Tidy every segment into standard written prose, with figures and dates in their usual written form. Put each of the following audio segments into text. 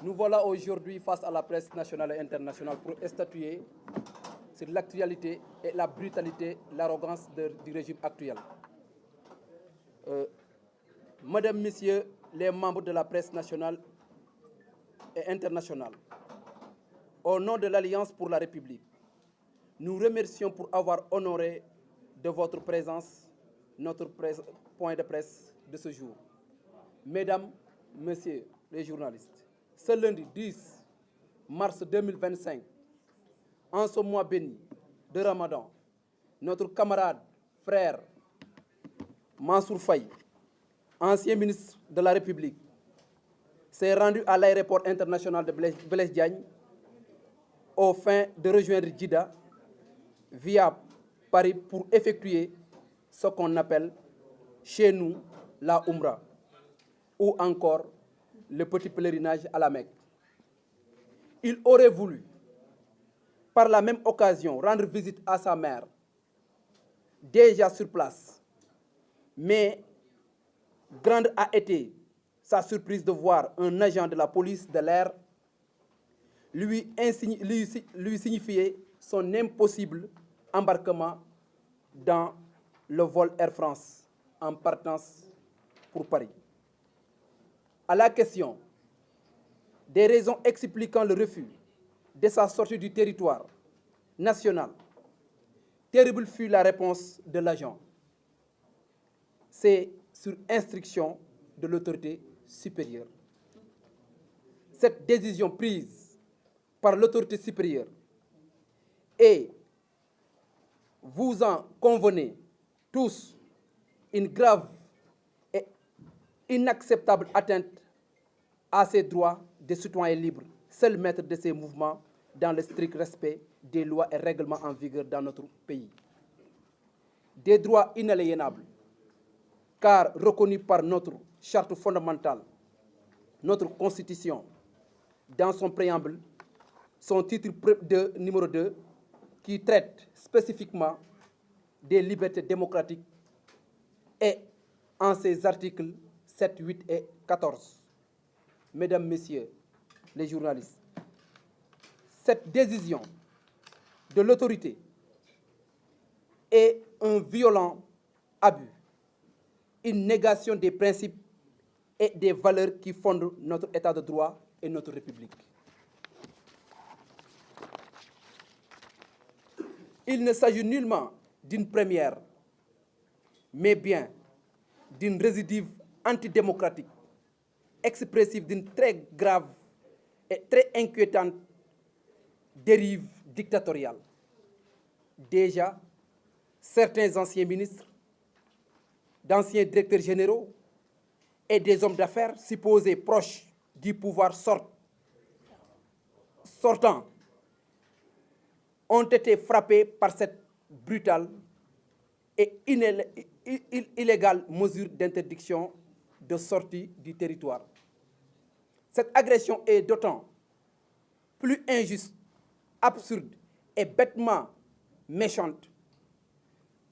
Nous voilà aujourd'hui face à la presse nationale et internationale pour statuer sur l'actualité et la brutalité, l'arrogance du régime actuel. Mesdames, Messieurs les membres de la presse nationale et internationale, au nom de l'Alliance pour la République, nous remercions pour avoir honoré de votre présence notre point de presse de ce jour. Mesdames, Messieurs les journalistes, ce lundi 10 mars 2025, en ce mois béni de Ramadan, notre camarade, frère Mansour Faye, ancien ministre de la République, s'est rendu à l'aéroport international de Blaise Diagne aux fins de rejoindre Djidda via Paris pour effectuer ce qu'on appelle chez nous la Umrah ou encore le petit pèlerinage à la Mecque. Il aurait voulu, par la même occasion, rendre visite à sa mère, déjà sur place. Mais grande a été sa surprise de voir un agent de la police de l'air lui signifier son impossible embarquement dans le vol Air France en partance pour Paris. À la question des raisons expliquant le refus de sa sortie du territoire national, terrible fut la réponse de l'agent. C'est sur instruction de l'autorité supérieure. Cette décision prise par l'autorité supérieure est, vous en convenez tous, une grave et inacceptable atteinte à ces droits des citoyens libres, seuls maîtres de ces mouvements dans le strict respect des lois et règlements en vigueur dans notre pays. Des droits inaliénables, car reconnus par notre charte fondamentale, notre Constitution, dans son préambule, son titre numéro 2, qui traite spécifiquement des libertés démocratiques, et en ses articles 7, 8 et 14. Mesdames, Messieurs les journalistes, cette décision de l'autorité est un violent abus, une négation des principes et des valeurs qui fondent notre État de droit et notre République. Il ne s'agit nullement d'une première, mais bien d'une récidive antidémocratique, expressive d'une très grave et très inquiétante dérive dictatoriale. Déjà, certains anciens ministres, d'anciens directeurs généraux et des hommes d'affaires supposés proches du pouvoir sortant ont été frappés par cette brutale et illégale mesure d'interdiction de sortie du territoire. Cette agression est d'autant plus injuste, absurde et bêtement méchante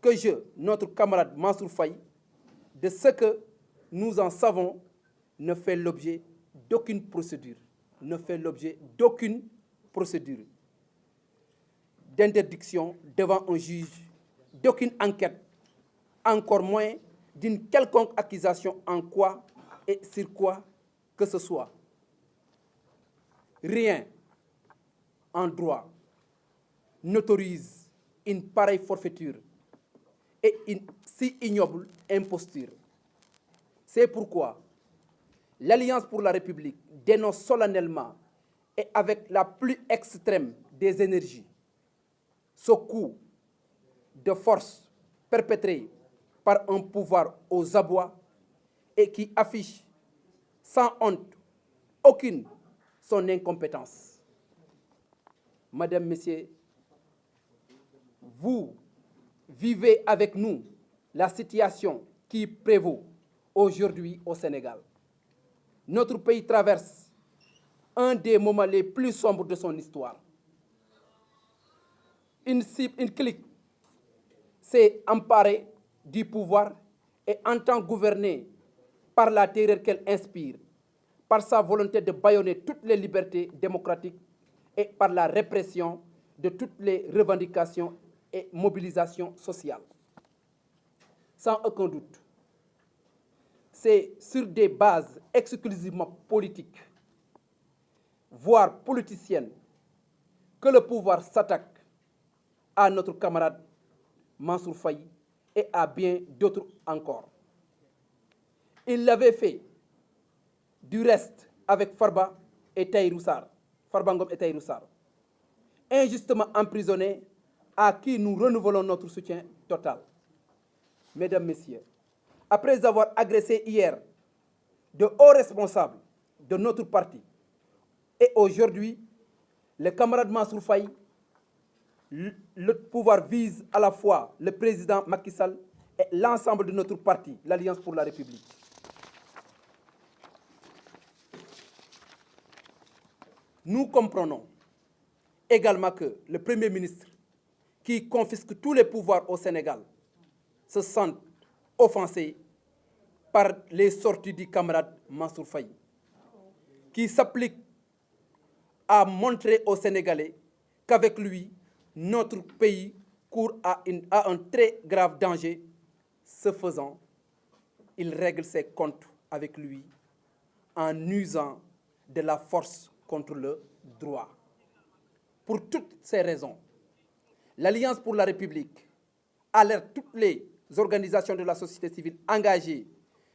que notre camarade Mansour Faye, de ce que nous en savons, ne fait l'objet d'aucune procédure, d'interdiction devant un juge, d'aucune enquête, encore moins d'une quelconque accusation en quoi et sur quoi que ce soit. Rien en droit n'autorise une pareille forfaiture et une si ignoble imposture. C'est pourquoi l'Alliance pour la République dénonce solennellement et avec la plus extrême des énergies ce coup de force perpétré par un pouvoir aux abois et qui affiche sans honte aucune son incompétence. Madame, Messieurs, vous vivez avec nous la situation qui prévaut aujourd'hui au Sénégal. Notre pays traverse un des moments les plus sombres de son histoire. Une clique s'est emparée du pouvoir et entend gouverner par la terreur qu'elle inspire, par sa volonté de bâillonner toutes les libertés démocratiques et par la répression de toutes les revendications et mobilisations sociales. Sans aucun doute, c'est sur des bases exclusivement politiques, voire politiciennes, que le pouvoir s'attaque à notre camarade Mansour Faye et à bien d'autres encore. Il l'avait fait du reste avec Farba Ngom et Tahirou Sarr, injustement emprisonnés, à qui nous renouvelons notre soutien total. Mesdames, Messieurs, après avoir agressé hier de hauts responsables de notre parti, et aujourd'hui, le camarade Mansour Faye, le pouvoir vise à la fois le président Macky Sall et l'ensemble de notre parti, l'Alliance pour la République. Nous comprenons également que le Premier ministre, qui confisque tous les pouvoirs au Sénégal, se sent offensé par les sorties du camarade Mansour Faye, qui s'applique à montrer aux Sénégalais qu'avec lui, notre pays court à un très grave danger. Ce faisant, il règle ses comptes avec lui en usant de la force contre le droit. Pour toutes ces raisons, l'Alliance pour la République alerte toutes les organisations de la société civile engagées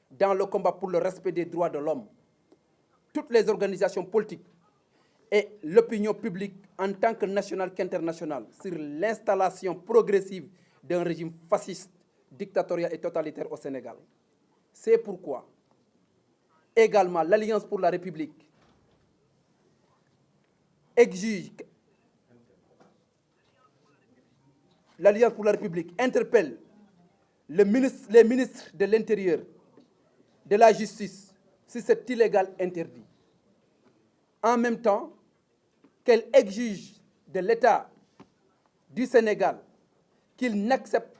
dans le combat pour le respect des droits de l'homme, toutes les organisations politiques et l'opinion publique en tant que nationale qu'internationale sur l'installation progressive d'un régime fasciste, dictatorial et totalitaire au Sénégal. C'est pourquoi également l'Alliance pour la République interpelle les ministres de l'Intérieur, de la Justice sur cet illégal interdit. En même temps qu'elle exige de l'État du Sénégal qu'il accepte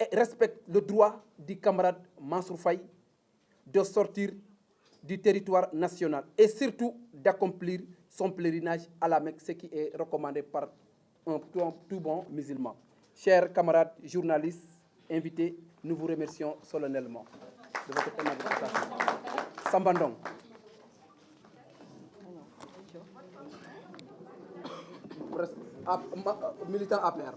et respecte le droit du camarade Mansour Faye de sortir du territoire national et surtout d'accomplir son pèlerinage à la Mecque, ce qui est recommandé par un tout bon musulman. Chers camarades journalistes, invités, nous vous remercions solennellement de votre participation. Sambandong. Militant APR.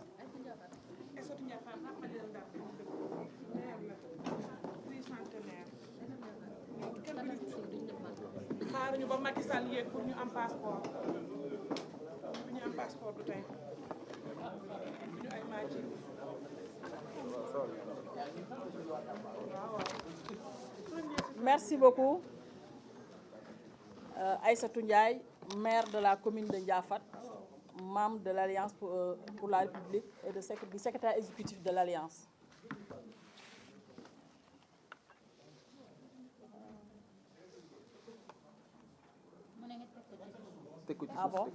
xaaruñu ba Macky Sall yéeg pour ñu am passeport bu ñu am passeport du tey ñu ay maaji Merci beaucoup Aïssatou Ndiaye, maire de la commune de Ndiafat, membre de l'Alliance pour la République et du secrétaire exécutif de l'Alliance. Ah bon?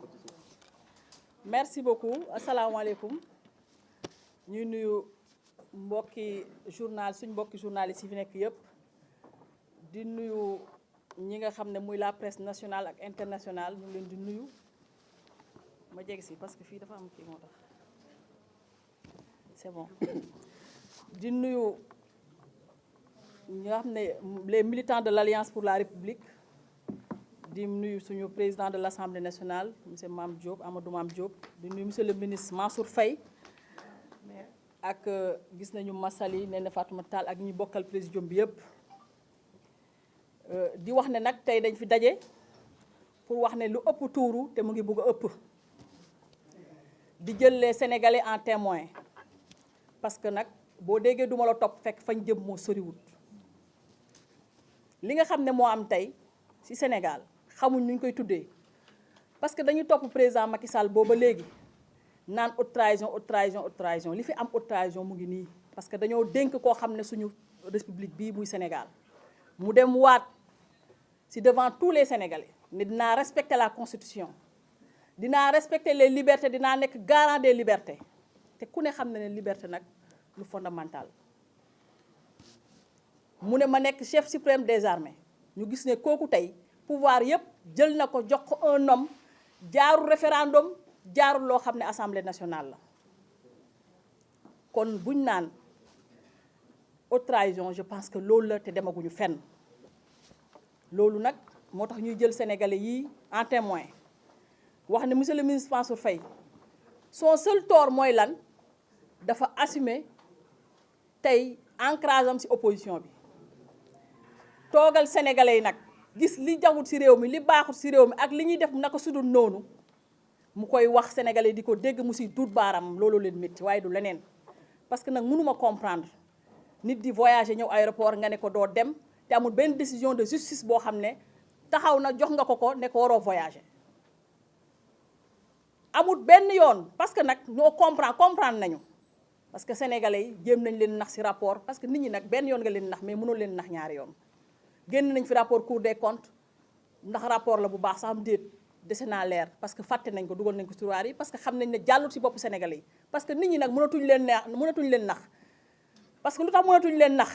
Merci beaucoup. Assalamu alaikum. Ñu nuyu mbokki journaliste yi fi nekk yëpp di nuyu ñi nga xam ne muy la presse nationale ak internationale ñu leen di nuyu ma jege si parce que fii dafa am kii moo tax c'est bon di nuyu ñi nga xam ne les militants de l'Alliance pour la République di nuyu suñu président de l'Assemblée nationale monsieur Mame Diop Amadou Mame Diop di nuyu monsieur le ministre Mansour Faye ak gis nañu Massali Néné Fatoumata Tall ak ñi bokkal présidium bi yëpp di wax ne nag tey dañ fi daje pour wax ne lu ëpp tuuru te mu ngi bëgg a ëpp di jël les Sénégalais en témoin parce que nag boo déggee duma la topp fekk fañ jëm moo soriwut li nga xam ne moo am tey ci Sénégal xamuñ nuñ koy tuddee parce que dañuy topp président Macky Sall booba léegi naan haute trahison haute trahison haute trahison li fi am haute trahison mu ngi nii parce que dañoo dénk koo xam ne suñu république bii muy Sénégal mu dem waat ci devant tous les Sénégalais ne dinaa respecter la constitution dinaa respecter les libertés dinaa nekk garant des libertés te ku ne xam ne ne liberté nag lu fondamental mu ne ma nekk chef suprême des armées ñu gis ne kooku tey pouvoir yëpp jël na ko jox ko un homme jaarul référendum jaarul loo xam ne assemblée nationale la kon buñ naan haute trahison je pense que loolu la te demaguñu fenn loolu nag moo tax ñuy jël sénégalais yi en témoin wax ne monsieur le ministre Mansour Faye son seul tort mooy lan dafa assumer tey ancrage am ci opposition bi toogal sénégalais yi nag gis li jaxut ci réew mi li baaxut ci réew mi ak li ñuy def naka sudul noonu mu koy wax sénégalais di ko dégg mu ci duut baaram loolu leen métti waaye du leneen parce que nag mënuma comprendre nit di voyager ñëw aéroport nga ne ko doo dem te amul benn décision de justice boo xam ne taxaw na jox nga ko ne ko waroo voyager amul benn yoon parce que nag ñoo comprendre nañu parce que sénégalais yi jéem nañ leen nax ci rapport parce que nit ñi nag benn yoon nga leen nax mais mënoo leen nax ñaari yoon génn nañ fi rapport Cour des comptes ndax rapport la bu baax sax am déet dese naa leer parce que fàtte nañ ko dugal nañ ko tiroir yi parce que xam nañ ne jàllut ci bopp sénégalais yi parce que nit ñi nag mënatuñ leen nax parce que lu tax mënatuñ leen nax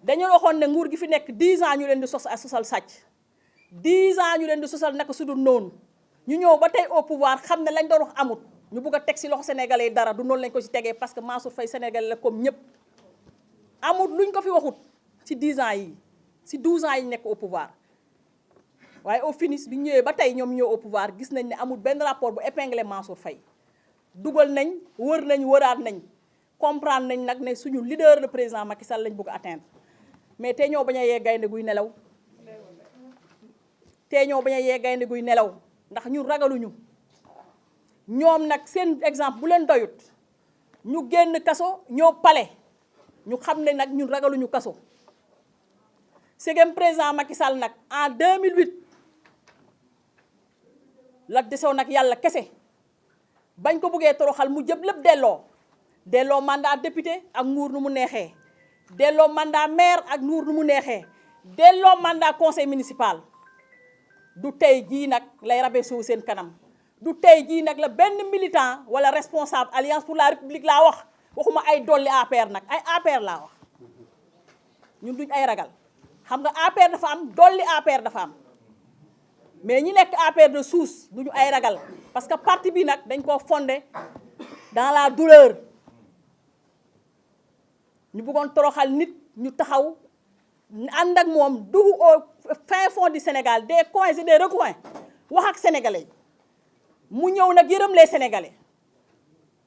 dañoo waxoon ne nguur gi fi nekk 10 ans ñu leen di sosal sàcc 10 ans ñu leen di sosal naka sudul noonu ñu ñëw ba tey au pouvoir xam ne lañ doon wax amut ñu bugg a teg ci loxo sénégalais yi dara du noonu lañ ko ci tegee parce que Mansour Faye sénégalais la comme ñëpp amut luñ ko fi waxut ci 10 ans yi ci 12 ans yi nekk au pouvoir waaye au finish bi ñëwee ba tey ñoom ñëw au pouvoir gis nañ ne amul benn rapport bu épinglé Mansour Faye dugal nañ wëraat nañ comprendre nañ nag ne suñu leader le président Macky Sall lañ bëgg atteindre mais tey ñoo bañ a yee gaynde guy nelaw ndax ñun ragaluñu ñoom nag seen exemple bu leen doyut ñu génn kaso ñoo pale ñu xam ne nag ñun ragaluñu kaso segem président Macky Sall nag en 2008 la desew nag yàlla kese bañ ko bëggee toroxal mu jëb lépp delloo mandat député ak nguur nu mu neexee delloo mandat maire ak nguur nu mu neexee delloo mandat conseil municipal du tey jii nag lay rabe soo seen kanam du tey jii nag la benn militant wala responsable alliance pour la république laa wax waxuma ay dolli APR nag ay APR laa wax ñun duñ ay ragal xam nga APR dafa am dolli APR dafa am mais ñi nekk APR de souche duñu ay ragal parce que parti bi nag dañ koo fondé dans la douleur ñu bëggoon toroxal nit ñu taxaw ànd ak moom dugg au fin fond du Sénégal des coins et des recoins wax ak sénégalais mu ñëw nag yërëm les sénégalais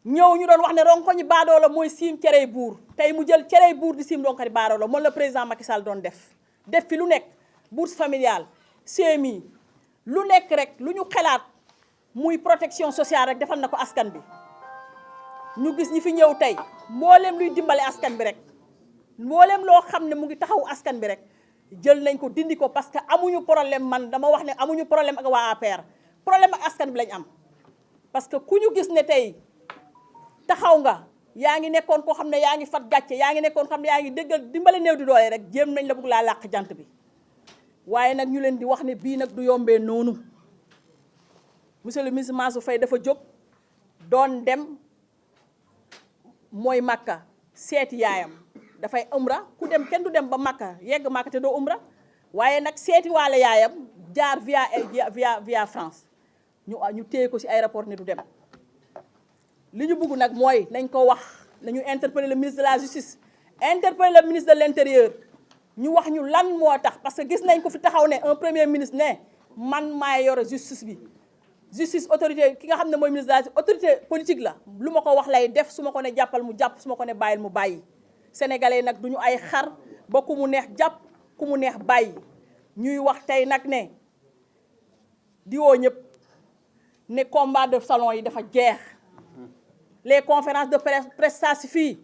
ñëw ñu doon wax ne ronkoñi baadoo la mooy siim cerey buur tey mu jël cerey buur di siim ronkoñi baadoo la moom la président Macky Sall doon def fi lu nekk bourse familiale CMI lu nekk rek lu ñu xelaat muy protection sociale rek defal na ko askan bi ñu gis ñi fi ñëw tey mboolem luy dimbale askan bi rek mboolem loo xam ne mu ngi taxaw askan bi rek jël nañ ko dindi ko parce que amuñu problème man dama wax ne amuñu problème ak waa APR problème ak askan bi lañ am parce que ku ñu gis ne tey taxaw nga yaa ngi nekkoon koo xam ne yaa ngi fat gàcce yaa ngi nekkoon xam ne yaa ngi déggal dimbale néew di doole rek jéem nañ la bëgg laa làq jant bi waaye nag ñu leen di wax ne bii nag du yombee noonu monsieur le ministre Mansour Faye dafa jóg doon dem mooy Makka seeti yaayam dafay umra ku dem kenn du dem ba Makka yegg Makka te doo umra waaye nag seeti waale yaayam jaar via France ñu téye ko ci aéroport ne du dem li ñu bëgg nag mooy nañ ko wax nañu interpeller le ministre de la justice interpeller le ministre de l'intérieur ñu wax ñu lan moo tax parce que gis nañ ko fi taxaw ne un premier ministre ne man maay yore justice bi justice autorité ki nga xam ne mooy ministre de la justice autorité politique la lu ma ko wax lay def su ma ko ne jàppal mu jàpp su ma ko ne bàyyil mu bàyyi sénégalais nag du ñu ay xar ba ku mu neex jàpp ku mu neex bàyyi ñuy wax tey nag ne di woo ñëpp ne combat de salon yi dafa jeex les conférences de presse ça suffit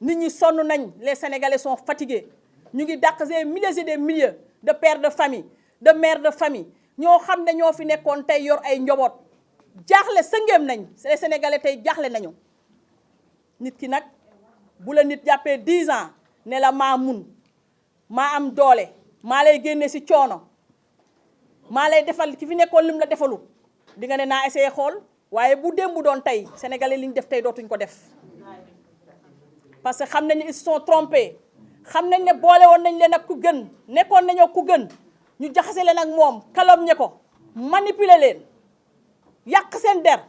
nit ñi sonn nañ les sénégalais sont fatigués ñu ngi dàq des milliers et des milliers de pères de famille de mères de famille ñoo xam ne ñoo fi nekkoon tey yor ay njaboot jaaxle sëngeem nañ les sénégalais tey jaaxle nañu nit ki nag bu la nit jàppee 10 ans ne la maa mun maa am doole maa lay génne ci coono maa lay defal ki fi nekkoon lim la defalu di nga ne naa essayé xool waaye bu démb doon tey sénégalais li ñu def tey dootuñ ko def parce que xam nañ ne ils se sont trompés xam nañ ne boole woon nañ leen ak ku gën nekkoon nañoo ku gën ñu jaxase leen ak moom calomnier ko manipuler leen yàq seen der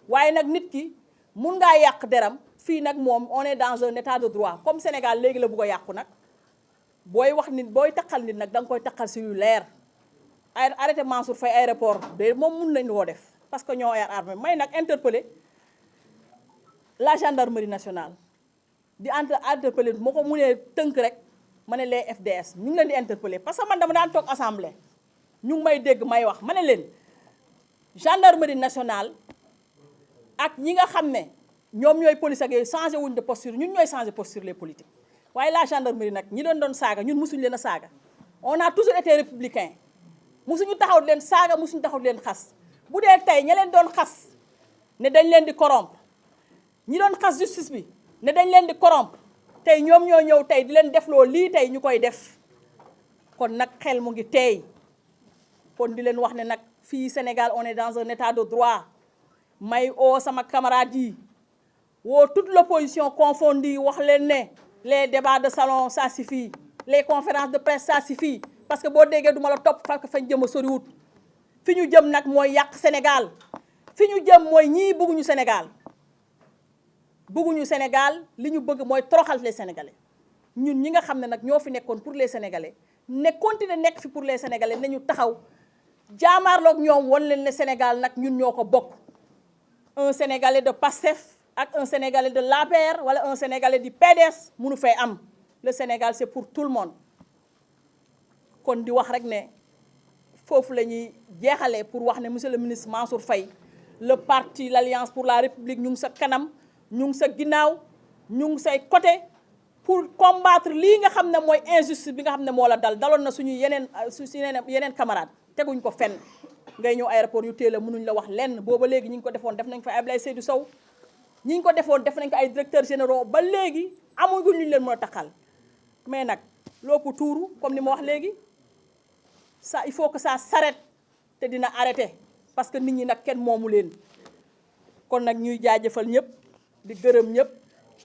waaye nag nit ki mun ngaa yàq deram fii nag moom on est dans un état de droit comme Sénégal léegi la bugg a yàqu nag booy wax nit booy taxal nit nag da nga koy taxal si yu leer arrêté Mansour Faye aéroport de moom mun nañu koo def parce que ñoo yor armée may nag interpeller la gendarmerie nationale di interpeller moo ko munee tënk rek ma ne les FDS ñu ngi leen di interpeller parce que man dama daan toog assemblée ñu ngi may dégg may wax ma ne leen gendarmerie nationale ak ñi nga xam ne ñoom ñooy police ak yooyu changé wuñ de posture ñun ñooy changé posture les politiques waaye la gendarmerie nag ñi doon saaga ñun mosuñu leen a saaga on a toujours été républicain mosuñu taxaw leen saaga mosuñu taxaw leen xas bu dee tey ña leen doon xas ne dañ leen di corrompre ñi doon xas justice bi ne dañ leen di corrompre tey ñoom ñoo ñëw tey di leen defloo lii tey ñu koy def kon nag xel mu ngi teey kon di leen wax ne nag fii Sénégal on est dans un état de droit may oo sama camarades yi woo toute l'opposition confondue wax leen ne les débats de salon ça suffit les conférences de presse ça suffit parce que boo déggee du ma la topp fekk fañ jëm a soriwut fi ñu jëm nag mooy yàq Sénégal fi ñu jëm mooy ñii bëgguñu Sénégal bëgguñu Sénégal li ñu bëgg mooy toroxal les Sénégalais ñun ñi nga xam ne nag ñoo fi nekkoon pour les Sénégalais ne continuer nekk fi pour les Sénégalais nañu taxaw jaamaarloog ñoom wan leen ne Sénégal nag ñun ñoo ko bokk un Sénégalais de PASTEF ak un Sénégalais de l'APR wala un Sénégalais du PDS mënu fay am le Sénégal c'est pour tout le monde kon di wax rek ne foofu la ñuy jeexalee pour wax ne monsieur le ministre Mansour Faye le parti l'Alliance pour la République ñu ngi sa kanam ñu ngi sa ginnaaw ñu ngi say côté pour combattre lii nga xam ne mooy injustice bi nga xam ne moo la daloon na suñu yeneen camarades teguñ ko fenn ngay ñëw aéroport yu teel a mënuñ la wax lenn booba léegi ñi ngi ko defoon def nañ fa Abdoulaye Seydou Sow ñi ngi ko defoon def nañ ko ay directeurs généraux ba léegi amuñu ñu leen mën a taxal mais nag lopp tuuru comme ni ma wax léegi ça il faut que ça s'arrête te dina arrêter parce que nit ñi nag kenn moomu leen kon nag ñuy jaajëfal ñëpp di gërëm ñëpp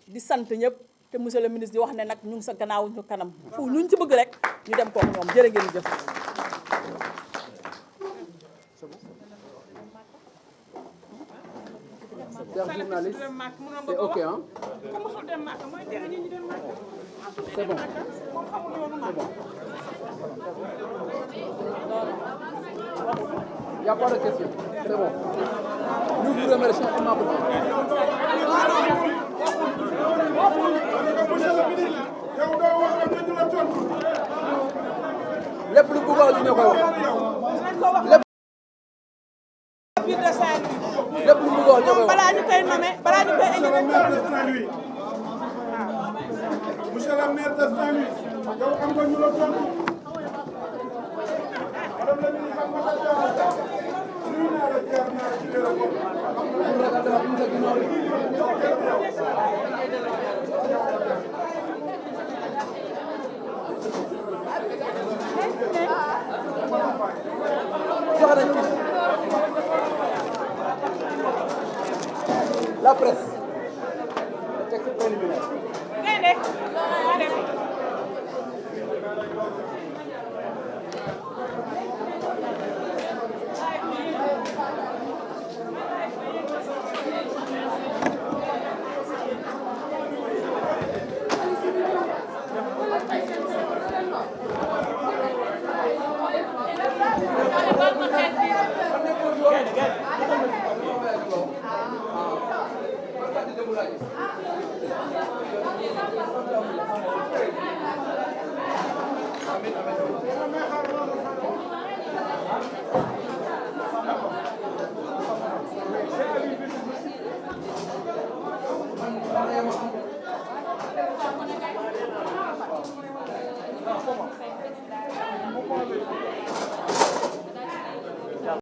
di sant ñëpp te monsieur le ministre di wax ne nag ñu ngi sa gannaaw ñu kanam fu luñ ci bëgg rek ñu dem kook ñoom jërë ngeen jëf. Chers journalistes, c'est OK, hein? C'est bon. Il n'y a pas de question. C'est bon. Nous vous remercions aimablement. lépp lu bëgg a dina koy wax. lépp lu bëgg a wax balaa ñu koy nommer balaa ñu koy indi. Monsieur le maire de Saint-Louis, yow am nga ñu la tontu. Madame la ministre am nga la nuyu naa la jaar naa ci téléphone. La presse. Le texte préliminaire. Amin.